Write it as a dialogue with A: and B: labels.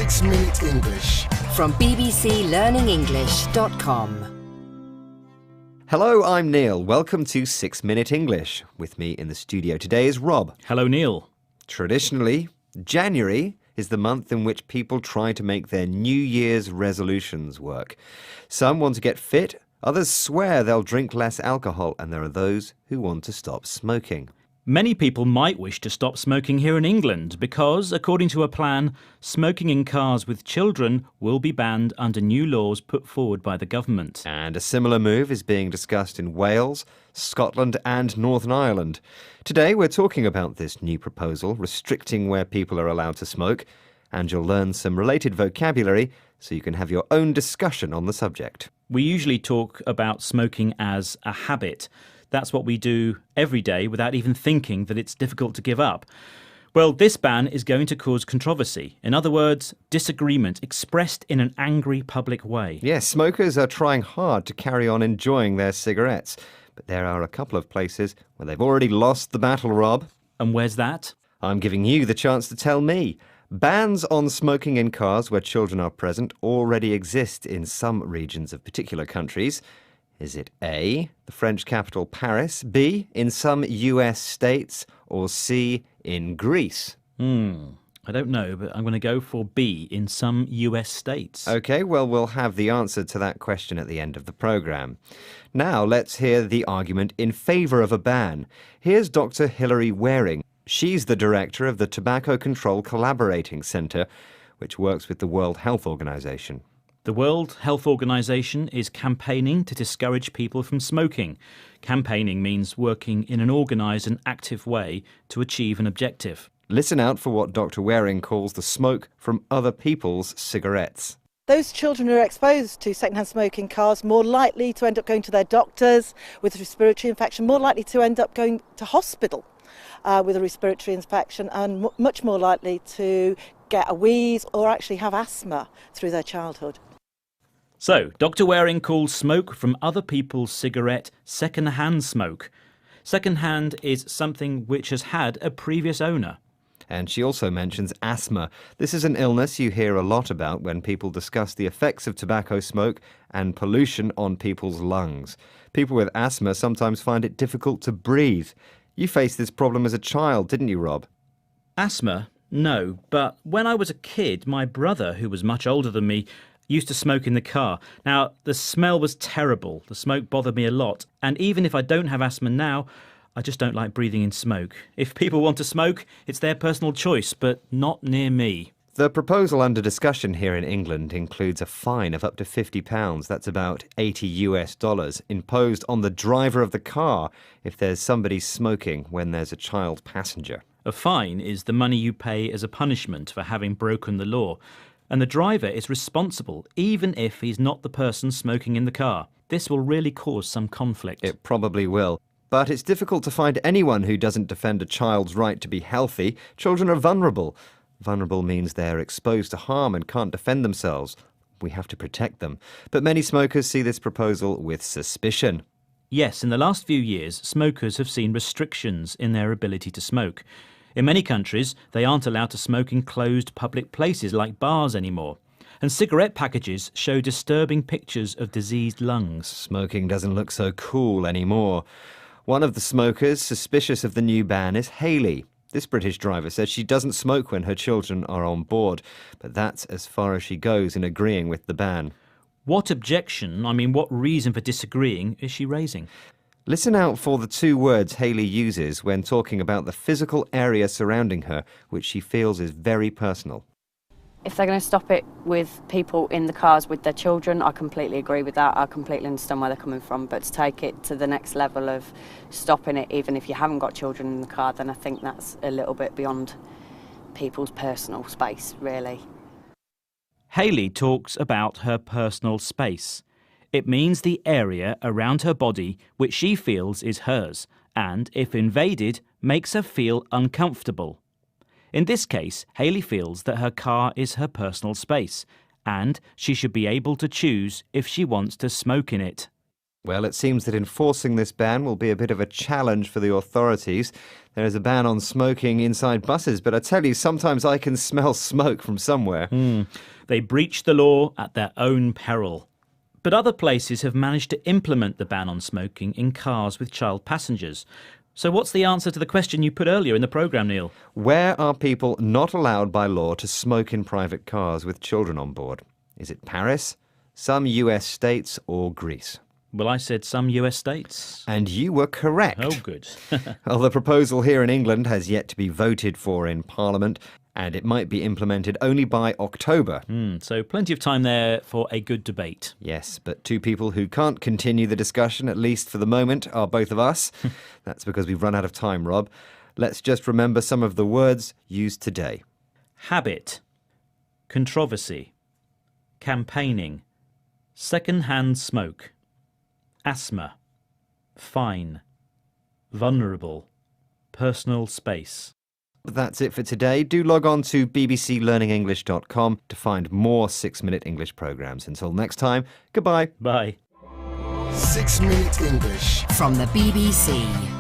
A: 6 Minute English.
B: From bbclearningenglish.com.
C: Hello, I'm Neil. Welcome to 6 Minute English. With me in the studio today is Rob.
D: Hello, Neil.
C: Traditionally, January is the month in which people try to make their New Year's resolutions work. Some want to get fit, others swear they'll drink less alcohol, and there are those who want to stop smoking.
D: Many people might wish to stop smoking here in England because, according to a plan, smoking in cars with children will be banned under new laws put forward by the government.
C: And a similar move is being discussed in Wales, Scotland and Northern Ireland. Today we're talking about this new proposal restricting where people are allowed to smoke, and you'll learn some related vocabulary so you can have your own discussion on the subject.
D: We usually talk about smoking as a habit. That's what we do every day without even thinking that it's difficult to give up. Well, this ban is going to cause controversy. In other words, disagreement expressed in an angry public way.
C: Yes, smokers are trying hard to carry on enjoying their cigarettes. But there are a couple of places where they've already lost the battle, Rob.
D: And where's that?
C: I'm giving you the chance to tell me. Bans on smoking in cars where children are present already exist in some regions of particular countries. Is it A, the French capital Paris, B, in some US states, or C, in Greece?
D: I don't know, but I'm going to go for B, in some US states.
C: OK, well, we'll have the answer to that question at the end of the programme. Now, let's hear the argument in favour of a ban. Here's Dr. Hilary Waring. She's the director of the Tobacco Control Collaborating Centre, which works with the World Health Organization.
D: The World Health Organization is campaigning to discourage people from smoking. Campaigning means working in an organised and active way to achieve an objective.
C: Listen out for what Dr. Waring calls the smoke from other people's cigarettes.
E: Those children who are exposed to second-hand smoke in cars more likely to end up going to their doctors with a respiratory infection, more likely to end up going to hospital with a respiratory infection, and much more likely to get a wheeze or actually have asthma through their childhood.
D: So, Dr. Waring calls smoke from other people's cigarette second-hand smoke. Second-hand is something which has had a previous owner.
C: And she also mentions asthma. This is an illness you hear a lot about when people discuss the effects of tobacco smoke and pollution on people's lungs. People with asthma sometimes find it difficult to breathe. You faced this problem as a child, didn't you, Rob?
D: Asthma? No, but when I was a kid, my brother, who was much older than me, used to smoke in the car. Now, the smell was terrible. The smoke bothered me a lot. And even if I don't have asthma now, I just don't like breathing in smoke. If people want to smoke, it's their personal choice, but not near me.
C: The proposal under discussion here in England includes a fine of up to £50, that's about $80, imposed on the driver of the car if there's somebody smoking when there's a child passenger.
D: A fine is the money you pay as a punishment for having broken the law. And the driver is responsible, even if he's not the person smoking in the car. This will really cause some conflict.
C: It probably will. But it's difficult to find anyone who doesn't defend a child's right to be healthy. Children are vulnerable. Vulnerable means they're exposed to harm and can't defend themselves. We have to protect them. But many smokers see this proposal with suspicion.
D: Yes, in the last few years, smokers have seen restrictions in their ability to smoke. In many countries, they aren't allowed to smoke in closed public places like bars anymore. And cigarette packages show disturbing pictures of diseased lungs.
C: Smoking doesn't look so cool anymore. One of the smokers suspicious of the new ban is Hayley. This British driver says she doesn't smoke when her children are on board, but that's as far as she goes in agreeing with the ban.
D: What reason for disagreeing is she raising?
C: Listen out for the two words Hayley uses when talking about the physical area surrounding her, which she feels is very personal.
F: If they're going to stop it with people in the cars with their children, I completely agree with that. I completely understand where they're coming from. But to take it to the next level of stopping it, even if you haven't got children in the car, then I think that's a little bit beyond people's personal space, really.
D: Hayley talks about her personal space. It means the area around her body which she feels is hers, and, if invaded, makes her feel uncomfortable. In this case, Hayley feels that her car is her personal space, and she should be able to choose if she wants to smoke in it.
C: Well, it seems that enforcing this ban will be a bit of a challenge for the authorities. There is a ban on smoking inside buses, but I tell you, sometimes I can smell smoke from somewhere.
D: They breach the law at their own peril. But other places have managed to implement the ban on smoking in cars with child passengers. So what's the answer to the question you put earlier in the programme, Neil?
C: Where are people not allowed by law to smoke in private cars with children on board? Is it Paris, some US states, or Greece?
D: Well, I said some US states.
C: And you were correct.
D: Oh, good.
C: Well, the proposal here in England has yet to be voted for in Parliament, and it might be implemented only by October.
D: So plenty of time there for a good debate.
C: Yes, but two people who can't continue the discussion, at least for the moment, are both of us. That's because we've run out of time, Rob. Let's just remember some of the words used today.
D: Habit, controversy, campaigning, second-hand smoke, asthma, fine, vulnerable, personal space.
C: That's it for today. Do log on to bbclearningenglish.com to find more 6-Minute English programmes. Until next time, goodbye.
D: Bye.
A: 6 Minute English
B: from the BBC.